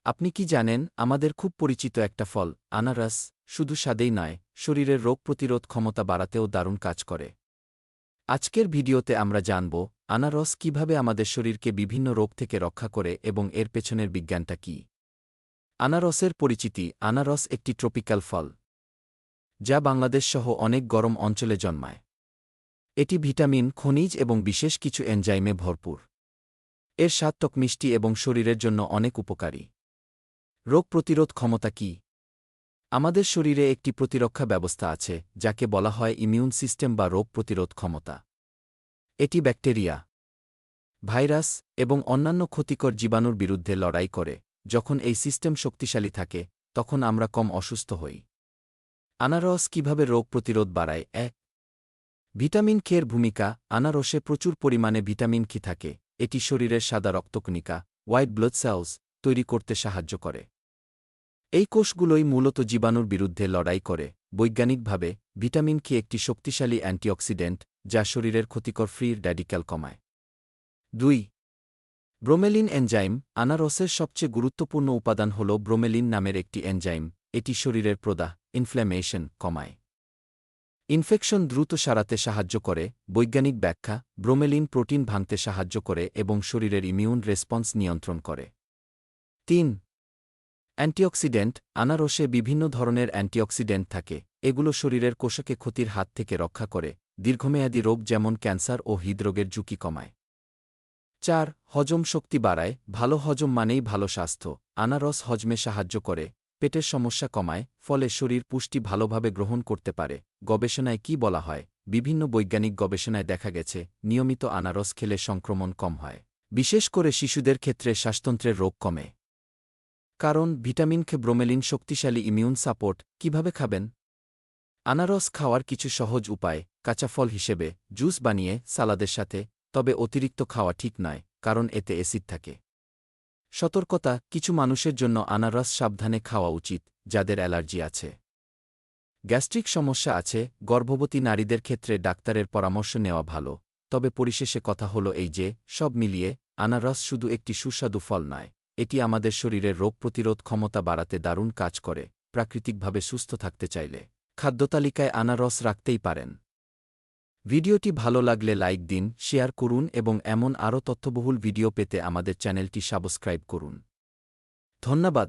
আপনি কি জানেন, আমাদের খুব পরিচিত একটা ফল, আনারস, শুধু স্বাদেই নয়, শরীরের রোগ প্রতিরোধ ক্ষমতা বাড়াতেও দারুণ কাজ করে। আজকের ভিডিওতে আমরা জানব, আনারস কিভাবে আমাদের শরীরকে বিভিন্ন রোগ থেকে রক্ষা করে এবং এর পেছনের বিজ্ঞানটা কী। আনারসের পরিচিতি। আনারস একটি ট্রপিক্যাল ফল, যা বাংলাদেশ সহ অনেক গরম অঞ্চলে জন্মায়। এটি ভিটামিন, খনিজ এবং বিশেষ কিছু এনজাইমে ভরপুর। এর স্বাদ টক মিষ্টি এবং শরীরের জন্য অনেক উপকারী। রোগ প্রতিরোধ ক্ষমতা কী? আমাদের শরীরে একটি প্রতিরক্ষা ব্যবস্থা আছে, যাকে বলা হয় ইমিউন সিস্টেম বা রোগ প্রতিরোধ ক্ষমতা। এটি ব্যাকটেরিয়া, ভাইরাস এবং অন্যান্য ক্ষতিকর জীবাণুর বিরুদ্ধে লড়াই করে। যখন এই সিস্টেম শক্তিশালী থাকে, তখন আমরা কম অসুস্থ হই। আনারস কিভাবে রোগ প্রতিরোধ বাড়ায়? ভিটামিন কে এর ভূমিকা। আনারসে প্রচুর পরিমাণে ভিটামিন কি থাকে। এটি শরীরের সাদা রক্তকণিকা, হোয়াইট ব্লাড সেলস, তৈরি করতে সাহায্য করে। এই কোষগুলোই মূলত জীবাণুর বিরুদ্ধে লড়াই করে। বৈজ্ঞানিকভাবে, ভিটামিন কে একটি শক্তিশালী অ্যান্টিঅক্সিডেন্ট, যা শরীরের ক্ষতিকর ফ্রি র্যাডিক্যাল কমায়। 2. Bromelain enzyme. আনারসের সবচেয়ে গুরুত্বপূর্ণ উপাদান হল ব্রোমেলিন নামের একটি এনজাইম। এটি শরীরের প্রদাহ, ইনফ্ল্যামেশন, কমায়। ইনফেকশন দ্রুত সারাতে সাহায্য করে। বৈজ্ঞানিক ব্যাখ্যা: ব্রোমেলিন প্রোটিন ভাঙতে সাহায্য করে এবং শরীরের ইমিউন রেসপন্স নিয়ন্ত্রণ করে। 3. অ্যান্টিঅক্সিডেন্ট। আনারসে বিভিন্ন ধরনের অ্যান্টিঅক্সিডেন্ট থাকে। এগুলো শরীরের কোষকে ক্ষতির হাত থেকে রক্ষা করে, দীর্ঘমেয়াদী রোগ যেমন ক্যান্সার ও হৃদরোগের ঝুঁকি কমায়। 4. হজম শক্তি বাড়ায়। ভালো হজম মানেই ভালো স্বাস্থ্য। আনারস হজমে সাহায্য করে, পেটের সমস্যা কমায়, ফলে শরীর পুষ্টি ভালোভাবে গ্রহণ করতে পারে। গবেষণায় কি বলা হয়? বিভিন্ন বৈজ্ঞানিক গবেষণায় দেখা গেছে, নিয়মিত আনারস খেলে সংক্রমণ কম হয়, বিশেষ করে শিশুদের ক্ষেত্রে শ্বাসতন্ত্রের রোগ কমে। কারণ ভিটামিন কে, ব্রোমেলিন শক্তিশালী ইমিউন সাপোর্ট। কিভাবে খাবেন? আনারস খাওয়ার কিছু সহজ উপায়: কাঁচা ফল হিসেবে, জুস বানিয়ে, সালাদের সাথে। তবে অতিরিক্ত খাওয়া ঠিক নয়, কারণ এতে অ্যাসিড থাকে। সতর্কতা: কিছু মানুষের জন্য আনারস সাবধানে খাওয়া উচিত, যাদের অ্যালার্জি আছে, গ্যাস্ট্রিক সমস্যা আছে। গর্ভবতী নারীদের ক্ষেত্রে ডাক্তারের পরামর্শ নেওয়া ভালো। তবে পরিশেষে কথা হলো এই যে, সব মিলিয়ে আনারস শুধু একটি সুস্বাদু ফল নয়, এটি আমাদের শরীরের রোগ প্রতিরোধ ক্ষমতা বাড়াতে দারুণ কাজ করে। প্রাকৃতিকভাবে সুস্থ থাকতে চাইলে খাদ্যতালিকায় আনারস রাখতেই পারেন। ভিডিওটি ভালো লাগলে লাইক দিন, শেয়ার করুন এবং এমন আরও তথ্যবহুল ভিডিও পেতে আমাদের চ্যানেলটি সাবস্ক্রাইব করুন। ধন্যবাদ।